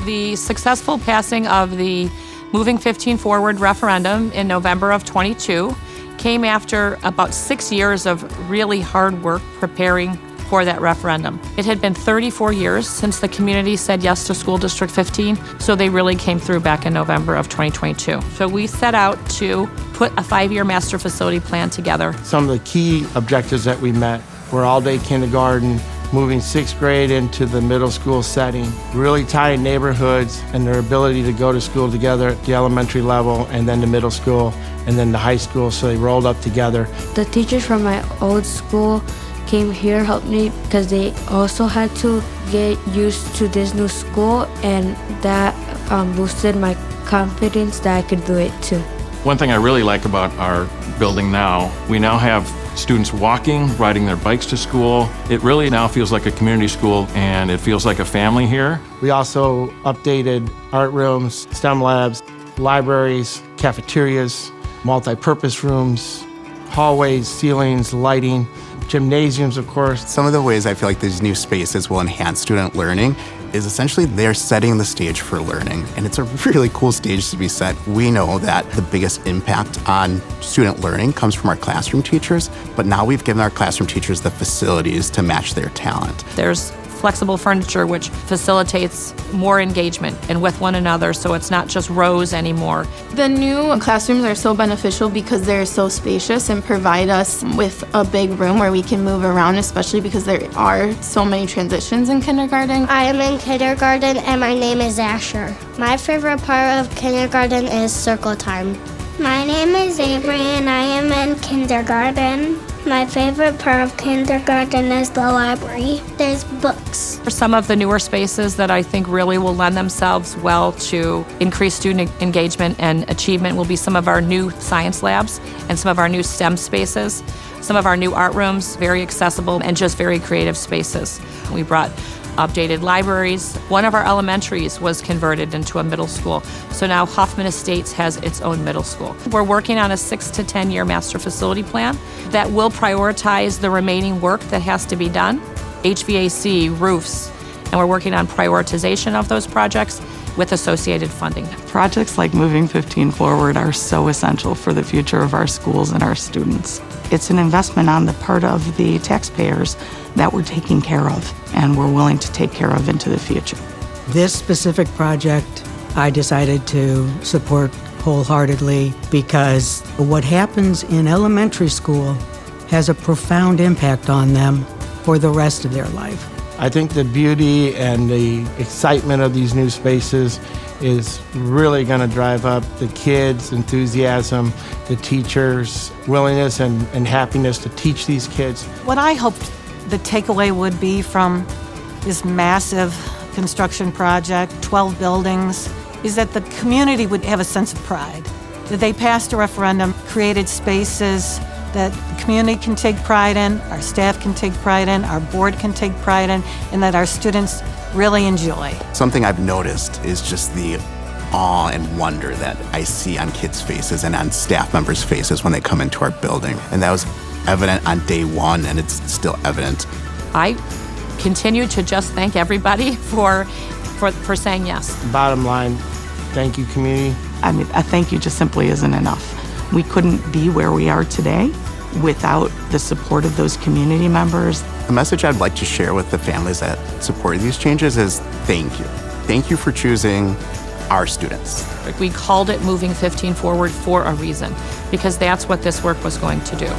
The successful passing of the Moving 15 Forward referendum in November of 22 came after about 6 years of really hard work preparing for that referendum. It had been 34 years since the community said yes to School District 15, so they really came through back in November of 2022. So we set out to put a 5-year master facility plan together. Some of the key objectives that we met were all-day kindergarten, moving 6th grade into the middle school setting, really tying neighborhoods and their ability to go to school together at the elementary level and then the middle school and then the high school, so they rolled up together. The teachers from my old school came here, helped me, because they also had to get used to this new school, and that boosted my confidence that I could do it too. One thing I really like about our building now, we now have students walking, riding their bikes to school. It really now feels like a community school, and it feels like a family here. We also updated art rooms, STEM labs, libraries, cafeterias, multi-purpose rooms, hallways, ceilings, lighting, gymnasiums, of course. Some of the ways I feel like these new spaces will enhance student learning is essentially they're setting the stage for learning, and it's a really cool stage to be set. We know that the biggest impact on student learning comes from our classroom teachers, but now we've given our classroom teachers the facilities to match their talent. There's flexible furniture which facilitates more engagement and with one another, so it's not just rows anymore. The new classrooms are so beneficial because they're so spacious and provide us with a big room where we can move around, especially because there are so many transitions in kindergarten. I am in kindergarten and my name is Asher. My favorite part of kindergarten is circle time. My name is Avery and I am in kindergarten. My favorite part of kindergarten is the library. There's books. Some of the newer spaces that I think really will lend themselves well to increase student engagement and achievement will be some of our new science labs and some of our new STEM spaces, some of our new art rooms, very accessible and just very creative spaces. We brought updated libraries. One of our elementaries was converted into a middle school, so now Hoffman Estates has its own middle school. We're working on a 6 to 10 year master facility plan that will prioritize the remaining work that has to be done, HVAC, roofs, and we're working on prioritization of those projects with associated funding. Projects like Moving 15 Forward are so essential for the future of our schools and our students. It's an investment on the part of the taxpayers that we're taking care of and we're willing to take care of into the future. This specific project I decided to support wholeheartedly because what happens in elementary school has a profound impact on them for the rest of their life. I think the beauty and the excitement of these new spaces is really going to drive up the kids' enthusiasm, the teachers' willingness and happiness to teach these kids. What I hoped the takeaway would be from this massive construction project, 12 buildings, is that the community would have a sense of pride. That they passed a referendum, created spaces that the community can take pride in, our staff can take pride in, our board can take pride in, and that our students really enjoy. Something I've noticed is just the awe and wonder that I see on kids' faces and on staff members' faces when they come into our building. And that was evident on day one, and it's still evident. I continue to just thank everybody for saying yes. Bottom line, thank you, community. I mean, a thank you just simply isn't enough. We couldn't be where we are today without the support of those community members. The message I'd like to share with the families that support these changes is thank you. Thank you for choosing our students. We called it Moving 15 Forward for a reason, because that's what this work was going to do.